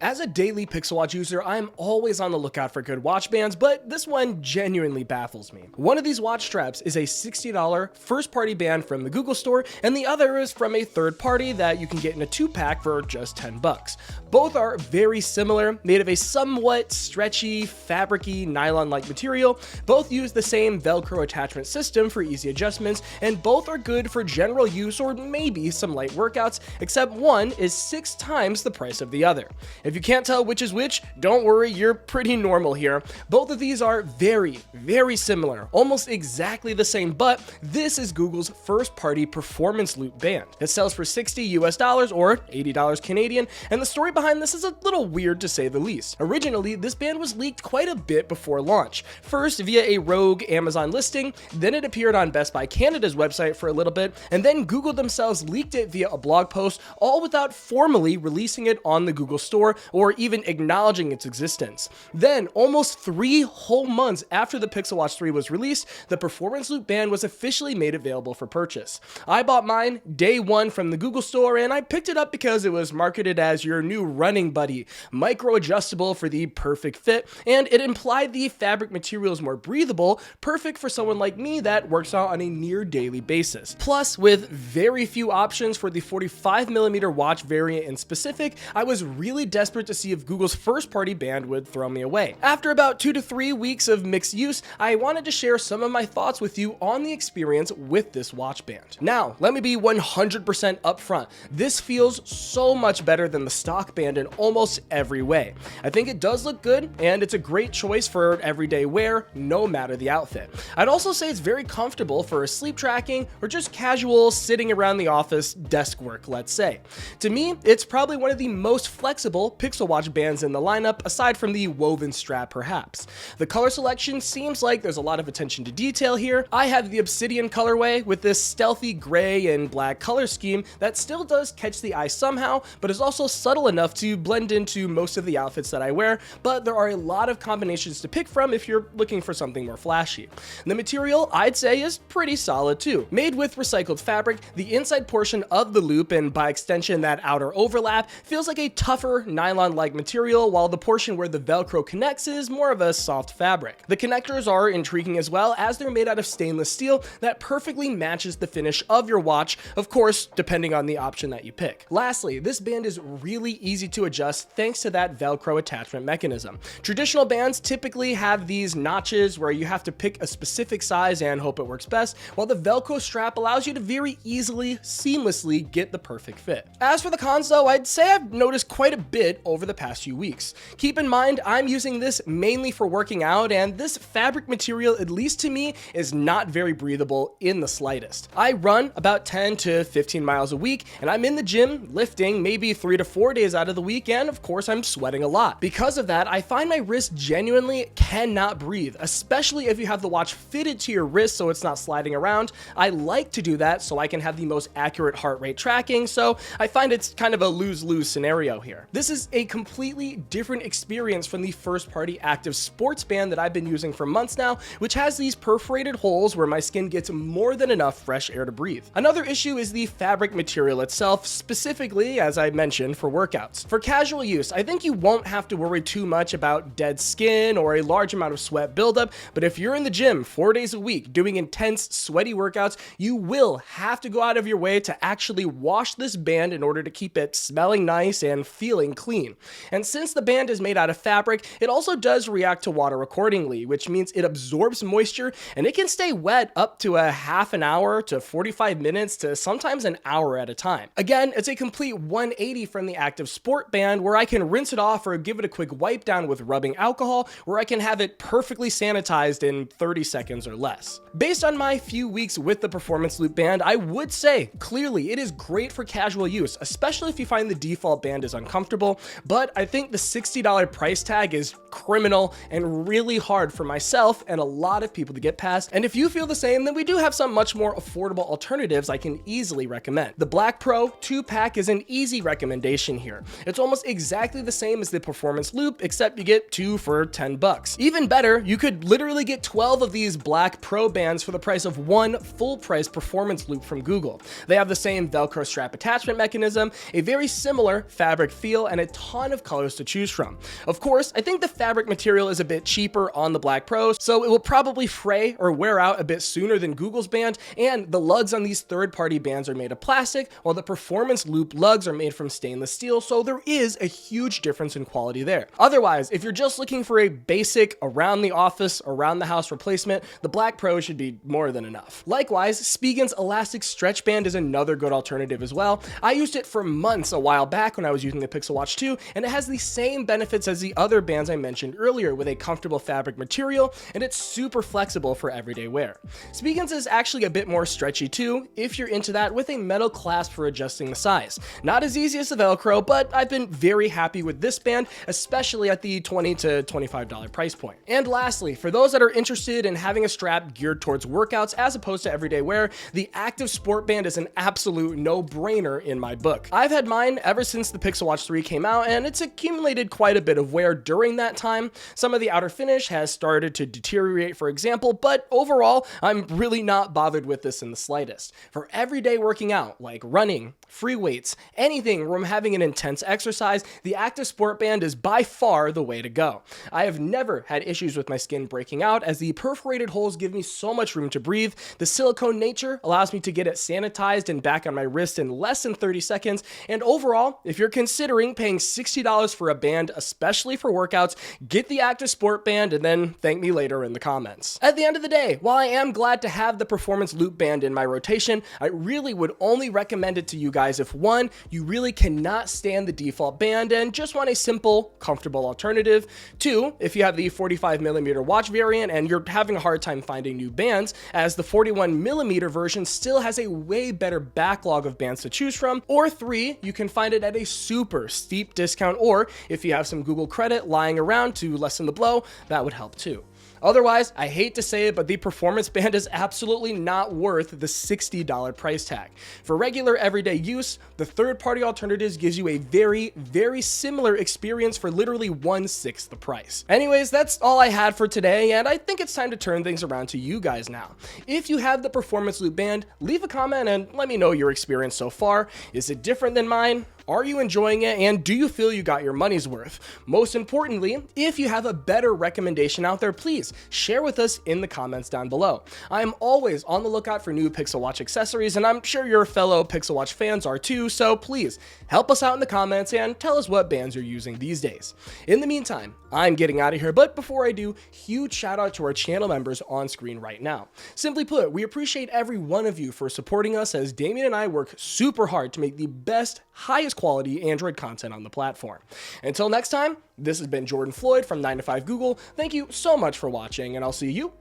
As a daily Pixel Watch user, I'm always on the lookout for good watch bands, but this one genuinely baffles me. One of these watch straps is a $60 first-party band from the Google store, and the other is from a third party that you can get in a 2-pack for just 10 bucks. Both are very similar, made of a somewhat stretchy, fabric-y, nylon-like material. Both use the same Velcro attachment system for easy adjustments, and both are good for general use or maybe some light workouts, except one is 6 times the price of the other. If you can't tell which is which, don't worry, you're pretty normal here. Both of these are very, very similar, almost exactly the same, but this is Google's first-party performance loop band. It sells for $60 US or $80 Canadian, and the story behind this is a little weird to say the least. Originally, this band was leaked quite a bit before launch. First via a rogue Amazon listing, then it appeared on Best Buy Canada's website for a little bit, and then Google themselves leaked it via a blog post, all without formally releasing it on the Google store or even acknowledging its existence. Then, almost 3 whole months after the Pixel Watch 3 was released, the Performance Loop Band was officially made available for purchase. I bought mine day one from the Google store, and I picked it up because it was marketed as your new running buddy, micro-adjustable for the perfect fit, and it implied the fabric material is more breathable, perfect for someone like me that works out on a near daily basis. Plus, with very few options for the 45mm watch variant in specific, I was really desperate to see if Google's first-party band would throw me away. After about 2 to 3 weeks of mixed use, I wanted to share some of my thoughts with you on the experience with this watch band. Now, let me be 100% upfront. This feels so much better than the stock band in almost every way. I think it does look good, and it's a great choice for everyday wear, no matter the outfit. I'd also say it's very comfortable for sleep tracking or just casual sitting around the office desk work, let's say. To me, it's probably one of the most flexible Pixel Watch bands in the lineup, aside from the woven strap perhaps. The color selection seems like there's a lot of attention to detail here. I have the Obsidian colorway with this stealthy gray and black color scheme that still does catch the eye somehow, but is also subtle enough to blend into most of the outfits that I wear, but there are a lot of combinations to pick from if you're looking for something more flashy. The material, I'd say, is pretty solid too. Made with recycled fabric, the inside portion of the loop, and by extension that outer overlap, feels like a tougher nylon-like material, while the portion where the Velcro connects is more of a soft fabric. The connectors are intriguing as well, as they're made out of stainless steel that perfectly matches the finish of your watch, of course, depending on the option that you pick. Lastly, this band is really easy to adjust thanks to that Velcro attachment mechanism. Traditional bands typically have these notches where you have to pick a specific size and hope it works best, while the Velcro strap allows you to very easily, seamlessly get the perfect fit. As for the cons though, I'd say I've noticed quite a bit over the past few weeks. Keep in mind, I'm using this mainly for working out, and this fabric material, at least to me, is not very breathable in the slightest. I run about 10 to 15 miles a week, and I'm in the gym lifting maybe 3 to 4 days out of the week, and of course I'm sweating a lot. Because of that, I find my wrist genuinely cannot breathe, especially if you have the watch fitted to your wrist so it's not sliding around. I like to do that so I can have the most accurate heart rate tracking, so I find it's kind of a lose-lose scenario here. This is a completely different experience from the first-party active sports band that I've been using for months now, which has these perforated holes where my skin gets more than enough fresh air to breathe. Another issue is the fabric material itself, specifically, as I mentioned, for workouts. For casual use, I think you won't have to worry too much about dead skin or a large amount of sweat buildup, but if you're in the gym 4 days a week doing intense, sweaty workouts, you will have to go out of your way to actually wash this band in order to keep it smelling nice and feeling clean. And since the band is made out of fabric, it also does react to water accordingly, which means it absorbs moisture and it can stay wet up to a half an hour to 45 minutes to sometimes an hour at a time. Again, it's a complete 180 from the active sport band where I can rinse it off or give it a quick wipe down with rubbing alcohol, where I can have it perfectly sanitized in 30 seconds or less. Based on my few weeks with the Performance Loop Band, I would say clearly it is great for casual use, especially if you find the default band is uncomfortable, but I think the $60 price tag is criminal and really hard for myself and a lot of people to get past. And if you feel the same, then we do have some much more affordable alternatives I can easily recommend. The Black Pro 2-pack is an easy recommendation here. It's almost exactly the same as the Performance Loop, except you get 2 for 10 bucks. Even better, you could literally get 12 of these Black Pro bands for the price of one full-price Performance Loop from Google. They have the same Velcro strap attachment mechanism, a very similar fabric feel, and a ton of colors to choose from. Of course, I think the fabric material is a bit cheaper on the Black Pro, so it will probably fray or wear out a bit sooner than Google's band, and the lugs on these third-party bands are made of plastic, while the performance loop lugs are made from stainless steel, so there is a huge difference in quality there. Otherwise, if you're just looking for a basic around the office, around the house replacement, the Black Pro should be more than enough. Likewise, Spigen's elastic stretch band is another good alternative as well. I used it for months a while back when I was using the Pixel Watch 2, and it has the same benefits as the other bands I mentioned earlier, with a comfortable fabric material, and it's super flexible for everyday wear. Spigen's is actually a bit more stretchy too, if you're into that, with a metal clasp for adjusting the size. Not as easy as the Velcro, but I've been very happy with this band, especially at the $20 to $25 price point. And lastly, for those that are interested in having a strap geared towards workouts as opposed to everyday wear, the Active Sport Band is an absolute no-brainer in my book. I've had mine ever since the Pixel Watch 3 came out, and it's accumulated quite a bit of wear during that time. Some of the outer finish has started to deteriorate, for example, but overall, I'm really not bothered with this in the slightest. For everyday working out, like running, free weights, anything where I'm having an intense exercise, the Active Sport Band is by far the way to go. I have never had issues with my skin breaking out, as the perforated holes give me so much room to breathe. The silicone nature allows me to get it sanitized and back on my wrist in less than 30 seconds. And overall, if you're considering paying $60 for a band, especially for workouts, get the Active Sport Band and then thank me later in the comments. At the end of the day, while I am glad to have the Performance Loop Band in my rotation, I really would only recommend it to you guys if, one, you really cannot stand the default band and just want a simple, comfortable alternative. Two, if you have the 45mm watch variant and you're having a hard time finding new bands, as the 41mm version still has a way better backlog of bands to choose from. Or three, you can find it at a super steep discount, or if you have some Google credit lying around to lessen the blow, that would help too. Otherwise, I hate to say it, but the Performance Band is absolutely not worth the $60 price tag. For regular everyday use, the third-party alternatives gives you a very, very similar experience for literally 1/6 the price. Anyways, that's all I had for today, and I think it's time to turn things around to you guys now. If you have the Performance Loop Band, leave a comment and let me know your experience so far. Is it different than mine? Are you enjoying it, and do you feel you got your money's worth? Most importantly, if you have a better recommendation out there, please share with us in the comments down below. I am always on the lookout for new Pixel Watch accessories, and I'm sure your fellow Pixel Watch fans are too, so please help us out in the comments and tell us what bands you're using these days. In the meantime, I'm getting out of here, but before I do, huge shout out to our channel members on screen right now. Simply put, we appreciate every one of you for supporting us, as Damien and I work super hard to make the best, highest quality Android content on the platform. Until next time, this has been Jordan Floyd from 9to5 Google. Thank you so much for watching, and I'll see you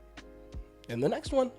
in the next one.